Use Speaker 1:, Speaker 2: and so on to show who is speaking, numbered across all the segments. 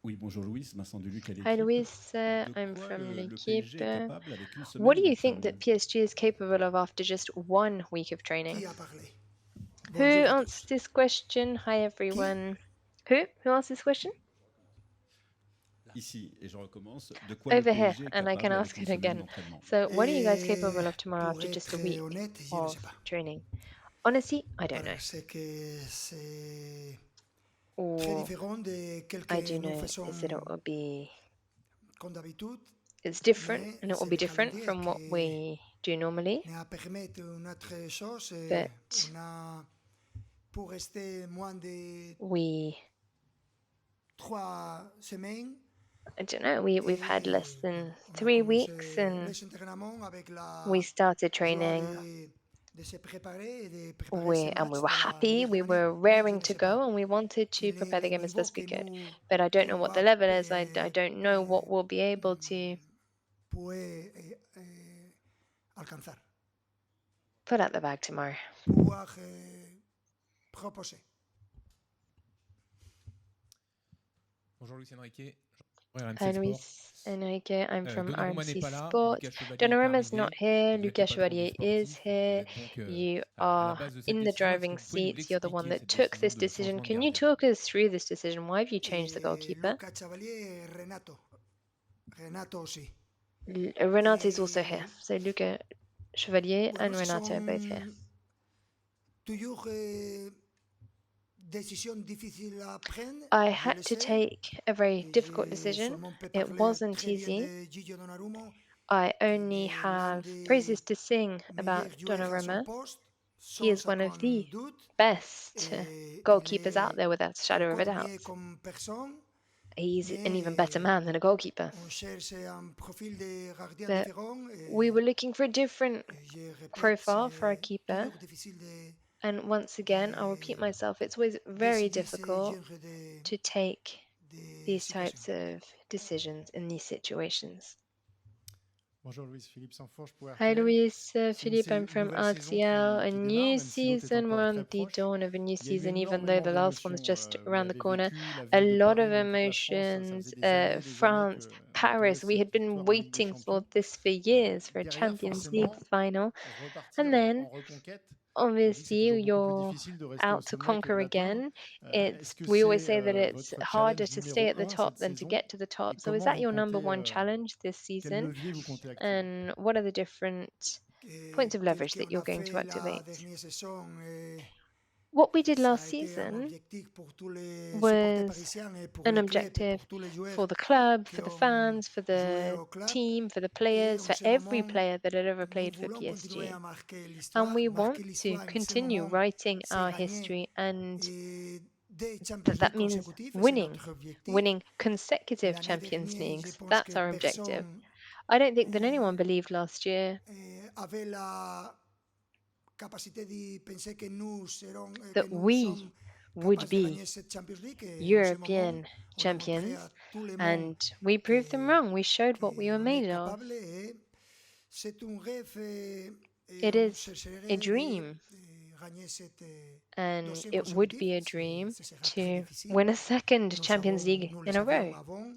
Speaker 1: Oui, bonjour Louis, Vincent Duluc à
Speaker 2: Hi
Speaker 1: l'équipe.
Speaker 2: Luis,
Speaker 1: De
Speaker 2: I'm
Speaker 1: quoi
Speaker 2: from
Speaker 1: le PSG est
Speaker 2: Goalkeeper.
Speaker 1: capable avec une
Speaker 2: What
Speaker 1: semaine
Speaker 2: do you think that
Speaker 1: d'entraînement?
Speaker 2: PSG is capable of after just 1 week of training?
Speaker 3: Qui a parlé?
Speaker 2: Who
Speaker 3: Bonjour à
Speaker 2: answered
Speaker 3: tous.
Speaker 2: this question? Hi
Speaker 3: Qui?
Speaker 2: everyone. Who asked this question?
Speaker 1: Ici, et je recommence, de quoi le
Speaker 2: Over here,
Speaker 1: PSG est
Speaker 2: and I can
Speaker 1: capable avec
Speaker 2: ask
Speaker 1: une
Speaker 2: it
Speaker 1: semaine
Speaker 2: again.
Speaker 1: d'entraînement?
Speaker 2: So, what are you guys capable of tomorrow
Speaker 3: Pour
Speaker 2: after just a
Speaker 3: être
Speaker 2: week
Speaker 3: honnête, je ne
Speaker 2: of
Speaker 3: sais pas.
Speaker 2: training? Honestly, I don't know.
Speaker 3: Parce que c'est très
Speaker 2: All
Speaker 3: différent de ce
Speaker 2: I
Speaker 3: que
Speaker 2: do
Speaker 3: nous
Speaker 2: know is that it
Speaker 3: faisons
Speaker 2: will be
Speaker 3: comme d'habitude,
Speaker 2: it's different
Speaker 3: mais
Speaker 2: and it will
Speaker 3: c'est
Speaker 2: be
Speaker 3: le
Speaker 2: different
Speaker 3: calendrier
Speaker 2: from what
Speaker 3: qui
Speaker 2: we do normally.
Speaker 3: nous permet une autre chose.
Speaker 2: But
Speaker 3: On a, pour rester moins de
Speaker 2: we
Speaker 3: 3 semaines,
Speaker 2: I don't know, we've had less
Speaker 3: et
Speaker 2: than
Speaker 3: on a
Speaker 2: 3 weeks
Speaker 3: commencé
Speaker 2: and
Speaker 3: les entraînements avec
Speaker 2: we
Speaker 3: la
Speaker 2: started
Speaker 3: joie
Speaker 2: training
Speaker 3: de se préparer et de préparer ce
Speaker 2: we
Speaker 3: match
Speaker 2: were
Speaker 3: de la
Speaker 2: happy,
Speaker 3: Ligue
Speaker 2: we
Speaker 3: Romanie.
Speaker 2: were
Speaker 3: Mais je
Speaker 2: raring
Speaker 3: ne
Speaker 2: to
Speaker 3: sais pas
Speaker 2: go, and we wanted to
Speaker 3: quel est
Speaker 2: prepare the
Speaker 3: le
Speaker 2: game as
Speaker 3: niveau
Speaker 2: best we
Speaker 3: que
Speaker 2: could.
Speaker 3: nous
Speaker 2: But I don't know what the
Speaker 3: pourra,
Speaker 2: level is. I don't know what we'll be able to
Speaker 3: pourrait alcanzar,
Speaker 2: put out the bag tomorrow.
Speaker 3: pouvoir proposer.
Speaker 4: Bonjour Luis Enrique, RMC
Speaker 2: Hi
Speaker 4: Sport.
Speaker 2: Luis Enrique, I'm from
Speaker 4: Donnarumma n'est
Speaker 2: RMC
Speaker 4: pas là,
Speaker 2: Sport.
Speaker 4: Lucas Chevalier est pas
Speaker 2: Donnarumma's not
Speaker 4: arrivé.
Speaker 2: here,
Speaker 4: Vous êtes le
Speaker 2: Lucas
Speaker 4: patron du
Speaker 2: Chevalier is
Speaker 4: sportif. Vous
Speaker 2: here.
Speaker 4: êtes donc
Speaker 2: You
Speaker 4: à la
Speaker 2: are
Speaker 4: base de cette
Speaker 2: in the
Speaker 4: décision. Est-ce que
Speaker 2: driving
Speaker 4: vous pouvez nous
Speaker 2: seats. You're the one
Speaker 4: l'expliquer,
Speaker 2: that
Speaker 4: cette
Speaker 2: took
Speaker 4: décision
Speaker 2: this
Speaker 4: de
Speaker 2: decision.
Speaker 4: changement de
Speaker 2: Can you
Speaker 4: gardien?
Speaker 2: talk us through this decision? Why have you changed the goalkeeper?
Speaker 3: Lucas Chevalier, Renato aussi.
Speaker 2: Renato is also here. So Luca Chevalier
Speaker 3: Bueno,
Speaker 2: and
Speaker 3: ce
Speaker 2: Renato are both here.
Speaker 3: sont toujours décisions difficiles à prendre,
Speaker 2: I
Speaker 3: je
Speaker 2: had
Speaker 3: le
Speaker 2: to
Speaker 3: sais.
Speaker 2: take a very difficult
Speaker 3: J'ai
Speaker 2: decision.
Speaker 3: seulement pu
Speaker 2: It
Speaker 3: parler
Speaker 2: wasn't
Speaker 3: très bien
Speaker 2: easy.
Speaker 3: de Gigi Donnarumma,
Speaker 2: I
Speaker 3: qu'il
Speaker 2: only
Speaker 3: est l'un
Speaker 2: have
Speaker 3: des
Speaker 2: praises to sing about
Speaker 3: meilleurs joueurs à son
Speaker 2: Donnarumma.
Speaker 3: poste,
Speaker 2: He
Speaker 3: sans
Speaker 2: is one of
Speaker 3: aucun
Speaker 2: the
Speaker 3: doute.
Speaker 2: best
Speaker 3: Il
Speaker 2: goalkeepers out
Speaker 3: est
Speaker 2: there without a shadow of a
Speaker 3: encore
Speaker 2: doubt.
Speaker 3: mieux comme personne,
Speaker 2: He's an even better
Speaker 3: mais
Speaker 2: man than a goalkeeper.
Speaker 3: on cherche un profil de gardien
Speaker 2: But
Speaker 3: différent
Speaker 2: we were
Speaker 3: et
Speaker 2: looking for a different
Speaker 3: je répète,
Speaker 2: profile for our
Speaker 3: c'est
Speaker 2: keeper.
Speaker 3: toujours difficile
Speaker 2: And once again, I'll repeat
Speaker 3: de
Speaker 2: myself, it's always very
Speaker 3: décider ce
Speaker 2: difficult
Speaker 3: genre
Speaker 2: to take
Speaker 3: de
Speaker 2: these
Speaker 3: situation.
Speaker 2: types of decisions in these situations.
Speaker 5: Bonjour Louis, Philippe Sanfourche pour
Speaker 2: Hi
Speaker 5: RTL.
Speaker 2: Luis,
Speaker 5: C'est
Speaker 2: Philippe, I'm from
Speaker 5: nouvelle saison
Speaker 2: RTL. A
Speaker 5: qui démarre,
Speaker 2: new
Speaker 5: même si l'autre est
Speaker 2: season, we're
Speaker 5: encore
Speaker 2: on
Speaker 5: très
Speaker 2: the
Speaker 5: proche.
Speaker 2: dawn of a new
Speaker 5: Il y a eu
Speaker 2: season, even though
Speaker 5: énormément
Speaker 2: the last one's
Speaker 5: d'émotions.
Speaker 2: just
Speaker 5: Vous
Speaker 2: around the
Speaker 5: l'avez
Speaker 2: corner.
Speaker 5: vécu, la
Speaker 2: A
Speaker 5: ville de
Speaker 2: lot of
Speaker 5: Paris, mais toute la France. Ça
Speaker 2: emotions.
Speaker 5: faisait des années
Speaker 2: France,
Speaker 5: qu'on attendait
Speaker 2: Paris, we had
Speaker 5: cette
Speaker 2: been
Speaker 5: victoire en Ligue des
Speaker 2: waiting for
Speaker 5: Champions.
Speaker 2: this for years, for a
Speaker 5: Derrière,
Speaker 2: Champions League
Speaker 5: forcément,
Speaker 2: final.
Speaker 5: repartir
Speaker 2: And then
Speaker 5: en reconquête. On dit que c'est
Speaker 2: obviously
Speaker 5: toujours beaucoup plus
Speaker 2: you're
Speaker 5: difficile de rester au
Speaker 2: out to
Speaker 5: sommet que de
Speaker 2: conquer
Speaker 5: l'atteindre.
Speaker 2: again.
Speaker 5: Est-ce
Speaker 2: It's
Speaker 5: que
Speaker 2: we always
Speaker 5: c'est
Speaker 2: say that it's
Speaker 5: votre
Speaker 2: harder
Speaker 5: challenge
Speaker 2: to stay
Speaker 5: numéro
Speaker 2: at the
Speaker 5: un
Speaker 2: top
Speaker 5: cette
Speaker 2: than to
Speaker 5: saison?
Speaker 2: get to the
Speaker 5: Et
Speaker 2: top. So is
Speaker 5: comment
Speaker 2: that
Speaker 5: vous
Speaker 2: your number
Speaker 5: comptez,
Speaker 2: one challenge this
Speaker 5: quel
Speaker 2: season?
Speaker 5: levier vous comptez activer?
Speaker 2: And what are the different points of leverage that
Speaker 3: qu'on
Speaker 2: you're
Speaker 3: a
Speaker 2: going to
Speaker 3: fait la
Speaker 2: activate?
Speaker 3: dernière saison,
Speaker 2: What we did
Speaker 3: ça
Speaker 2: last
Speaker 3: a été un
Speaker 2: season
Speaker 3: objectif pour tous les supporters
Speaker 2: was
Speaker 3: parisiens et pour
Speaker 2: an
Speaker 3: le club et
Speaker 2: objective
Speaker 3: pour tous les joueurs
Speaker 2: for the club,
Speaker 3: qui
Speaker 2: for the
Speaker 3: ont
Speaker 2: fans, for
Speaker 3: joué
Speaker 2: the
Speaker 3: au club.
Speaker 2: team, for the
Speaker 3: Et
Speaker 2: players,
Speaker 3: en
Speaker 2: for
Speaker 3: ce
Speaker 2: every
Speaker 3: moment,
Speaker 2: player that had ever
Speaker 3: nous
Speaker 2: played for
Speaker 3: voulons continuer à
Speaker 2: PSG. And
Speaker 3: l'histoire.
Speaker 2: we
Speaker 3: Marquer
Speaker 2: want to
Speaker 3: l'histoire en ce
Speaker 2: continue
Speaker 3: moment,
Speaker 2: writing
Speaker 3: c'est
Speaker 2: our
Speaker 3: gagner
Speaker 2: history, and
Speaker 3: des Champions
Speaker 2: that
Speaker 3: League
Speaker 2: means
Speaker 3: consécutifs, et c'est
Speaker 2: winning,
Speaker 3: notre objectif.
Speaker 2: winning consecutive
Speaker 3: L'année
Speaker 2: Champions
Speaker 3: dernière, je
Speaker 2: Leagues.
Speaker 3: pense
Speaker 2: That's
Speaker 3: que
Speaker 2: our objective.
Speaker 3: personne
Speaker 2: I don't think that anyone believed last year
Speaker 3: avait la capacité de penser que nous serons, que
Speaker 2: that
Speaker 3: nous
Speaker 2: we
Speaker 3: sommes
Speaker 2: would
Speaker 3: capables de
Speaker 2: be
Speaker 3: gagner cette Champions League. Et en ce moment,
Speaker 2: European
Speaker 3: on a montré
Speaker 2: champions,
Speaker 3: à tout le monde
Speaker 2: and we proved them wrong. We showed what we were
Speaker 3: qu'on est
Speaker 2: made of.
Speaker 3: capable. Et c'est un rêve et
Speaker 2: It
Speaker 3: on
Speaker 2: is a
Speaker 3: chercherait
Speaker 2: dream,
Speaker 3: de gagner cette
Speaker 2: and
Speaker 3: deuxième
Speaker 2: it would
Speaker 3: consécutif.
Speaker 2: be a dream
Speaker 3: Ce sera très
Speaker 2: to
Speaker 3: difficile.
Speaker 2: win a second
Speaker 3: Nous
Speaker 2: Champions
Speaker 3: savons,
Speaker 2: League
Speaker 3: nous le
Speaker 2: in a row.
Speaker 3: savions avant,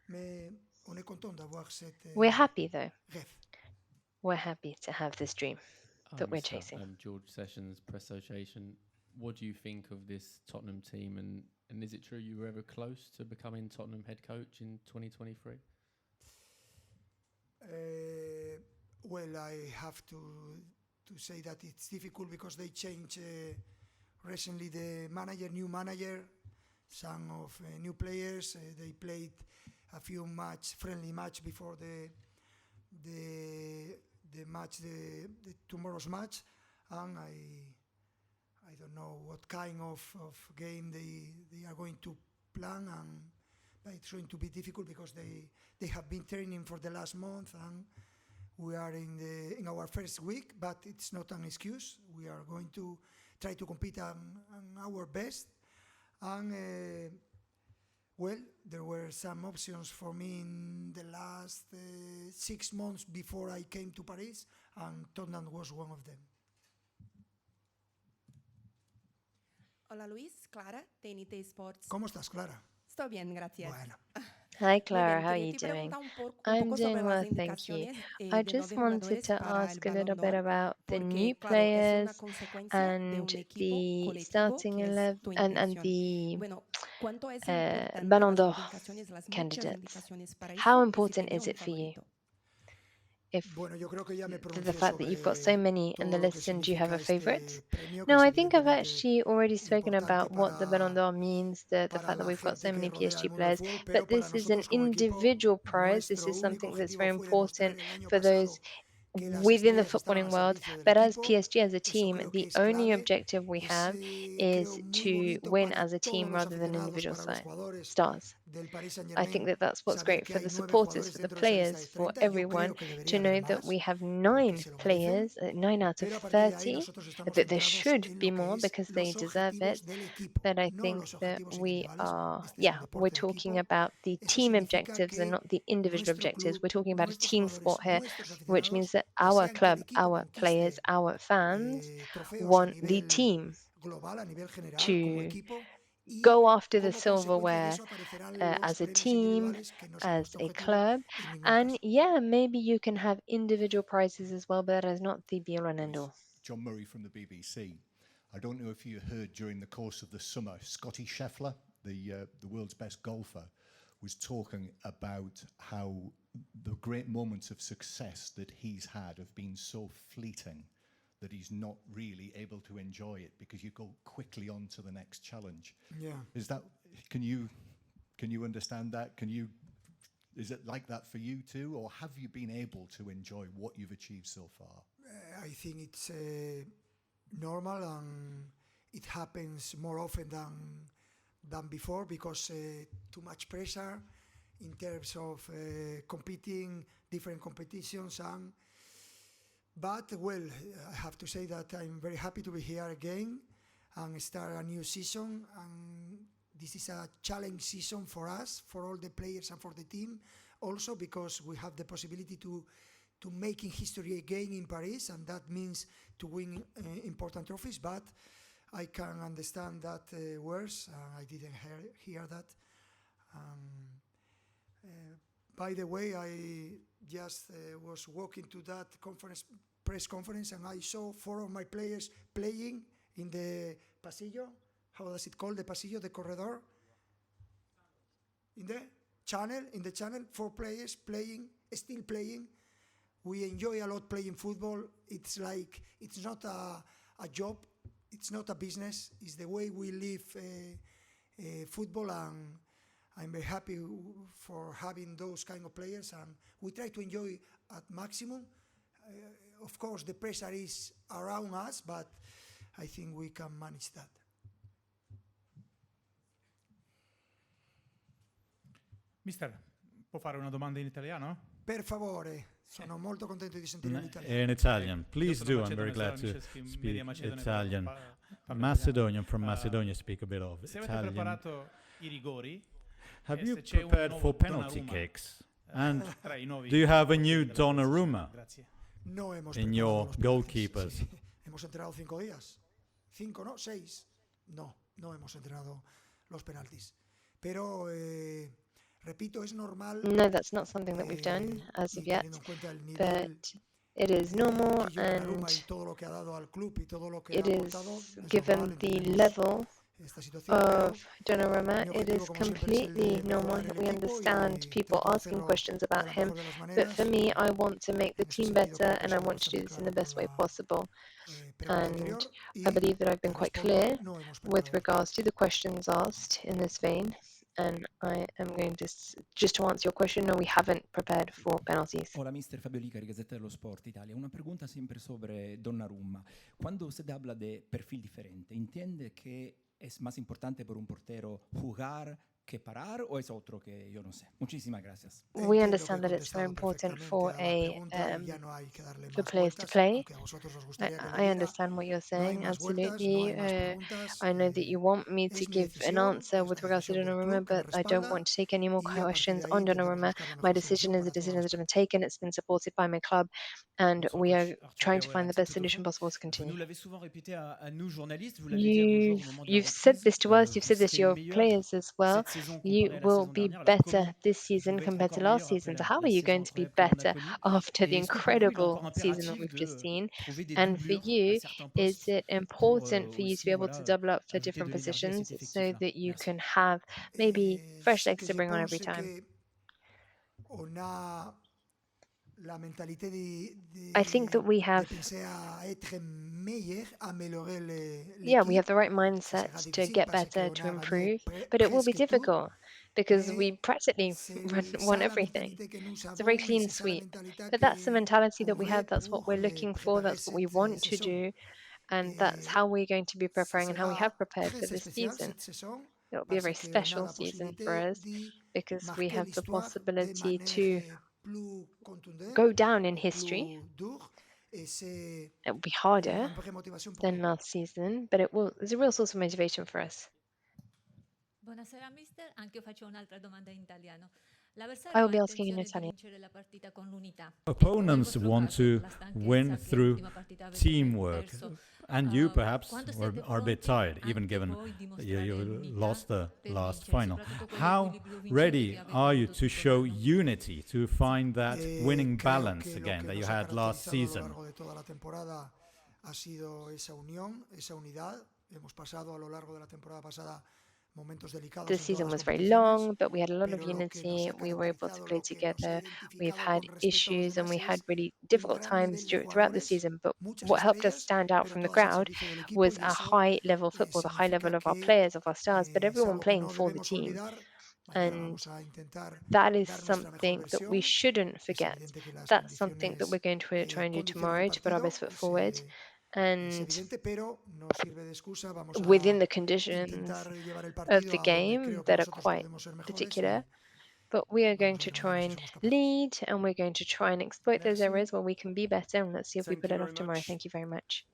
Speaker 3: mais on est content d'avoir cette
Speaker 2: We're happy though.
Speaker 3: rêve.
Speaker 2: We're happy to have this dream that we're chasing.
Speaker 4: George Sessions, Press Association. What do you think of this Tottenham team, and is it true you were ever close to becoming Tottenham head coach in 2023?
Speaker 3: Well, I have to say that it's difficult because they changed recently the manager, new manager, some of new players. They played a few friendly match before the match, the tomorrow's match, and I don't know what kind of game they are going to plan, but it's going to be difficult because they have been training for the last month, and we are in our first week, but it's not an excuse. We are going to try to compete on our best, and well, there were some options for me in the last 6 months before I came to Paris, and Tottenham was one of them.
Speaker 6: Hola Luis, Clara, TNT Sports.
Speaker 3: ¿Cómo estás, Clara?
Speaker 6: Sto bien, gracias.
Speaker 3: Bueno.
Speaker 2: Hi, Clara. How are you doing? I'm doing well, thank you. I just wanted to ask a little bit about the new players and the starting 11 and the Ballon d'Or candidates. How important is it for you? If
Speaker 3: Bueno, yo creo que ya me
Speaker 2: the
Speaker 3: pronunció
Speaker 2: fact that you've got so
Speaker 3: sobre
Speaker 2: many in the
Speaker 3: todo lo que
Speaker 2: list, and do you have a
Speaker 3: significa
Speaker 2: favorite?
Speaker 3: este premio, que
Speaker 2: No,
Speaker 3: es
Speaker 2: I think I've
Speaker 3: evidentemente
Speaker 2: actually already spoken
Speaker 3: importante
Speaker 2: about what the Ballon d'Or means, the
Speaker 3: para
Speaker 2: fact that
Speaker 3: la
Speaker 2: we've got so
Speaker 3: gente que
Speaker 2: many
Speaker 3: rodea el
Speaker 2: PSG
Speaker 3: mundo del
Speaker 2: players,
Speaker 3: fútbol, pero
Speaker 2: but
Speaker 3: para
Speaker 2: this is an
Speaker 3: nosotros como equipo,
Speaker 2: individual prize. This
Speaker 3: nuestro
Speaker 2: is
Speaker 3: único
Speaker 2: something that's
Speaker 3: objetivo
Speaker 2: very
Speaker 3: fue
Speaker 2: important
Speaker 3: demostrar el año
Speaker 2: for those
Speaker 3: pasado que las
Speaker 2: within the
Speaker 3: estrellas están
Speaker 2: footballing
Speaker 3: al
Speaker 2: world.
Speaker 3: servicio del
Speaker 2: But as
Speaker 3: equipo.
Speaker 2: PSG as a
Speaker 3: Eso
Speaker 2: team,
Speaker 3: creo que
Speaker 2: the
Speaker 3: es
Speaker 2: only
Speaker 3: clave,
Speaker 2: objective we have
Speaker 3: creo
Speaker 2: is
Speaker 3: muy
Speaker 2: to
Speaker 3: bonito
Speaker 2: win
Speaker 3: para
Speaker 2: as a
Speaker 3: todos
Speaker 2: team
Speaker 3: los
Speaker 2: rather than
Speaker 3: aficionados,
Speaker 2: individual
Speaker 3: para los jugadores
Speaker 2: stars.
Speaker 3: del Paris
Speaker 2: I think
Speaker 3: Saint-Germain,
Speaker 2: that that's what's
Speaker 3: saber
Speaker 2: great
Speaker 3: que
Speaker 2: for
Speaker 3: hay
Speaker 2: the
Speaker 3: 9
Speaker 2: supporters,
Speaker 3: jugadores
Speaker 2: for the
Speaker 3: dentro de esa lista de
Speaker 2: players, for
Speaker 3: 30. Yo
Speaker 2: everyone
Speaker 3: creo que
Speaker 2: to
Speaker 3: debería haber
Speaker 2: know that
Speaker 3: más,
Speaker 2: we have
Speaker 3: porque
Speaker 2: 9
Speaker 3: se lo merecen.
Speaker 2: players, 9 out of
Speaker 3: Pero a partir de ahí
Speaker 2: 30,
Speaker 3: nosotros estamos
Speaker 2: that there
Speaker 3: centrados
Speaker 2: should
Speaker 3: en
Speaker 2: be
Speaker 3: lo que
Speaker 2: more
Speaker 3: es
Speaker 2: because they
Speaker 3: los
Speaker 2: deserve it.
Speaker 3: objetivos del equipo,
Speaker 2: But I
Speaker 3: no
Speaker 2: think
Speaker 3: los
Speaker 2: that
Speaker 3: objetivos
Speaker 2: we
Speaker 3: individuales.
Speaker 2: are,
Speaker 3: Este es un
Speaker 2: we're
Speaker 3: deporte de
Speaker 2: talking
Speaker 3: equipo.
Speaker 2: about the
Speaker 3: Eso
Speaker 2: team
Speaker 3: significa
Speaker 2: objectives and
Speaker 3: que
Speaker 2: not the individual
Speaker 3: nuestro
Speaker 2: objectives.
Speaker 3: club,
Speaker 2: We're talking about a
Speaker 3: nuestros
Speaker 2: team
Speaker 3: jugadores,
Speaker 2: sport here,
Speaker 3: nuestros
Speaker 2: which means
Speaker 3: aficionados
Speaker 2: that our
Speaker 3: desean que el
Speaker 2: club,
Speaker 3: equipo
Speaker 2: our players,
Speaker 3: conquiste
Speaker 2: our fans
Speaker 3: trofeos a
Speaker 2: want the
Speaker 3: nivel
Speaker 2: team
Speaker 3: global, a nivel general, como
Speaker 2: to
Speaker 3: equipo, y
Speaker 2: go after the
Speaker 3: como consecuencia de
Speaker 2: silverware
Speaker 3: eso aparecerán los
Speaker 2: as a
Speaker 3: premios
Speaker 2: team,
Speaker 3: individuales, que no son
Speaker 2: as
Speaker 3: nuestro
Speaker 2: a
Speaker 3: objetivo
Speaker 2: club.
Speaker 3: en ningún
Speaker 2: And
Speaker 3: caso.
Speaker 2: yeah, maybe you can have individual prizes as well, but that is not the be all and end all.
Speaker 6: John Murray from the BBC. I don't know if you heard during the course of the summer, Scotty Scheffler, the world's best golfer, was talking about how the great moments of success that he's had have been so fleeting that he's not really able to enjoy it because you go quickly on to the next challenge.
Speaker 3: Yeah.
Speaker 6: Is that, can you understand that? Is it like that for you too? Or have you been able to enjoy what you've achieved so far?
Speaker 3: I think it's normal, and it happens more often than before, because too much pressure in terms of competing different competitions. But well, I have to say that I'm very happy to be here again and start a new season. And this is a challenge season for us, for all the players and for the team, also because we have the possibility to making history again in Paris, and that means to win important trophies. But I can understand that words. I didn't hear that. By the way, I just was walking to that press conference, and I saw 4 of my players playing in the pasillo. How does it called? The pasillo, the corredor? In the channel, 4 players playing, still playing. We enjoy a lot playing football. It's like, it's not a job, it's not a business, it's the way we live football, and I'm very happy for having those kind of players, and we try to enjoy at maximum. Of course, the pressure is around us, but I think we can manage that.
Speaker 7: Mister, può fare una domanda in italiano?
Speaker 3: Per favore, sono molto contento di sentire l'italiano.
Speaker 8: In Italian, please do. I'm very glad to speak Italian. Macedonian from Macedonia, speak a bit of
Speaker 7: Se avete
Speaker 8: Italian.
Speaker 7: preparato i rigori,
Speaker 8: Have you
Speaker 7: se c'è un
Speaker 8: prepared
Speaker 7: nuovo
Speaker 8: for penalty
Speaker 7: Donnarumma,
Speaker 8: kicks? And
Speaker 7: tra i nuovi
Speaker 8: do you have a new
Speaker 7: della
Speaker 8: Donnarumma
Speaker 7: Grazie.
Speaker 3: No hemos
Speaker 8: in
Speaker 3: preparado
Speaker 8: your
Speaker 3: los penaltis.
Speaker 8: goalkeepers?
Speaker 3: Sí. Hemos entrenado 5 días. 5, ¿no? 6. No hemos entrenado los penaltis. Pero, repito, es normal.
Speaker 2: No, that's not something that we've done as of yet,
Speaker 3: teniendo en cuenta el
Speaker 2: but
Speaker 3: nivel
Speaker 2: it is normal,
Speaker 3: que lleva Donnarumma y
Speaker 2: and
Speaker 3: todo lo que ha dado al club y todo lo que
Speaker 2: it
Speaker 3: ha
Speaker 2: is
Speaker 3: aportado, es
Speaker 2: given
Speaker 3: normal,
Speaker 2: the
Speaker 3: entendemos
Speaker 2: level
Speaker 3: esta situación, pero
Speaker 2: of Donnarumma,
Speaker 3: mi
Speaker 2: it
Speaker 3: objetivo,
Speaker 2: is
Speaker 3: como siempre, es el
Speaker 2: completely
Speaker 3: de
Speaker 2: normal.
Speaker 3: mejorar el
Speaker 2: We
Speaker 3: equipo
Speaker 2: understand
Speaker 3: y
Speaker 2: people
Speaker 3: trato de
Speaker 2: asking
Speaker 3: hacerlo
Speaker 2: questions
Speaker 3: de
Speaker 2: about
Speaker 3: la
Speaker 2: him,
Speaker 3: mejor de las
Speaker 2: but
Speaker 3: maneras,
Speaker 2: for me,
Speaker 3: y
Speaker 2: I want to make the
Speaker 3: en este
Speaker 2: team
Speaker 3: sentido
Speaker 2: better,
Speaker 3: creo que
Speaker 2: and I
Speaker 3: he sido
Speaker 2: want to do
Speaker 3: bastante
Speaker 2: this in the
Speaker 3: claro
Speaker 2: best
Speaker 3: con
Speaker 2: way
Speaker 3: la
Speaker 2: possible.
Speaker 3: pregunta
Speaker 2: And
Speaker 3: anterior,
Speaker 2: I believe that I've been quite
Speaker 3: respondo,
Speaker 2: clear
Speaker 3: no hemos
Speaker 2: with
Speaker 3: preparado.
Speaker 2: regards to the questions asked in this vein. And I am going to, just to answer your question, no, we haven't prepared for penalties.
Speaker 1: Hola, Mister Fabio Licari, Gazzetta dello Sport Italia. Una pregunta siempre sobre Donnarumma. Cuando usted habla de perfil diferente, ¿entiende que es más importante para un portero jugar que parar o es otro que yo no sé? Muchísimas gracias.
Speaker 2: We
Speaker 3: Entiendo que he
Speaker 2: understand that it's very
Speaker 3: contestado
Speaker 2: important
Speaker 3: perfectamente
Speaker 2: for
Speaker 3: a la pregunta y ya no hay que darle
Speaker 2: for
Speaker 3: más
Speaker 2: players to
Speaker 3: vueltas,
Speaker 2: play.
Speaker 3: aunque a vosotros os gustaría que lo
Speaker 2: I
Speaker 3: diga.
Speaker 2: understand what you're
Speaker 3: No hay
Speaker 2: saying,
Speaker 3: más vueltas, no
Speaker 2: absolutely.
Speaker 3: hay más preguntas.
Speaker 2: I know that you want me to
Speaker 3: Es mi
Speaker 2: give an
Speaker 3: decisión,
Speaker 2: answer
Speaker 3: es
Speaker 2: with
Speaker 3: la
Speaker 2: regards to
Speaker 3: decisión del
Speaker 2: Donnarumma,
Speaker 3: club que me
Speaker 2: but I don't
Speaker 3: respalda,
Speaker 2: want to take any more
Speaker 3: y a partir
Speaker 2: questions
Speaker 3: de ahí
Speaker 2: on
Speaker 3: intentamos
Speaker 2: Donnarumma.
Speaker 3: buscar la
Speaker 2: My
Speaker 3: mejor
Speaker 2: decision
Speaker 3: solución
Speaker 2: is a
Speaker 3: para toda
Speaker 2: decision
Speaker 3: la
Speaker 2: that has been taken. It's been supported by my club, and we are trying to find the best solution possible to
Speaker 9: Vous
Speaker 2: continue.
Speaker 9: nous l'avez souvent répété à nous journalistes, vous l'avez dit à vos joueurs au moment de la
Speaker 2: You've said
Speaker 9: reprise,
Speaker 2: this to us, you've
Speaker 9: vous
Speaker 2: said this to
Speaker 9: serez
Speaker 2: your
Speaker 9: meilleurs
Speaker 2: players as well.
Speaker 9: cette
Speaker 2: You will be better this season compared to last season. So how are you going to be better after the incredible season that we've just seen? And for you, is it important for you to be able to double up for different positions so that you can have maybe fresh legs to bring on every time? I think that we have, yeah, we have the right mindset to get better, to improve, but it will be difficult because we practically won everything. It's a very clean sweep, but that's the mentality that we have. That's what we're looking for. That's what we want to do, and that's how we're going to be preparing and how we have prepared for this season. It will be a very special season for us because we have the possibility to go down in history. It will be harder than last season, but it's a real source of motivation for us.
Speaker 9: Buonasera mister, anche io faccio un'altra domanda in italiano.
Speaker 2: I
Speaker 9: L'avversario
Speaker 2: will
Speaker 9: ha
Speaker 2: be asking in
Speaker 9: intenzione di
Speaker 2: Italian.
Speaker 9: vincere la partita con l'unità.
Speaker 8: Opponents want to win through teamwork, and you perhaps are a bit tired, even given you lost the last final. How ready are you to show unity, to find that winning balance again that you had last season?
Speaker 2: This season was very long, but we had a lot of unity. We were able to play together. We've had issues and we had really difficult times throughout the season. But what helped us stand out from the crowd was a high level football, the high level of our players, of our stars, but everyone playing for the team. And that is something that we shouldn't forget. That's something that we're going to try and do tomorrow to put our best foot forward. And within the conditions of the game that are quite particular, but we are going to try and lead and we're going to try and exploit those areas where we can be better, and let's see if we
Speaker 10: Thank
Speaker 2: put
Speaker 10: you
Speaker 2: it
Speaker 10: very
Speaker 2: off tomorrow.
Speaker 10: much.
Speaker 2: Thank you very much.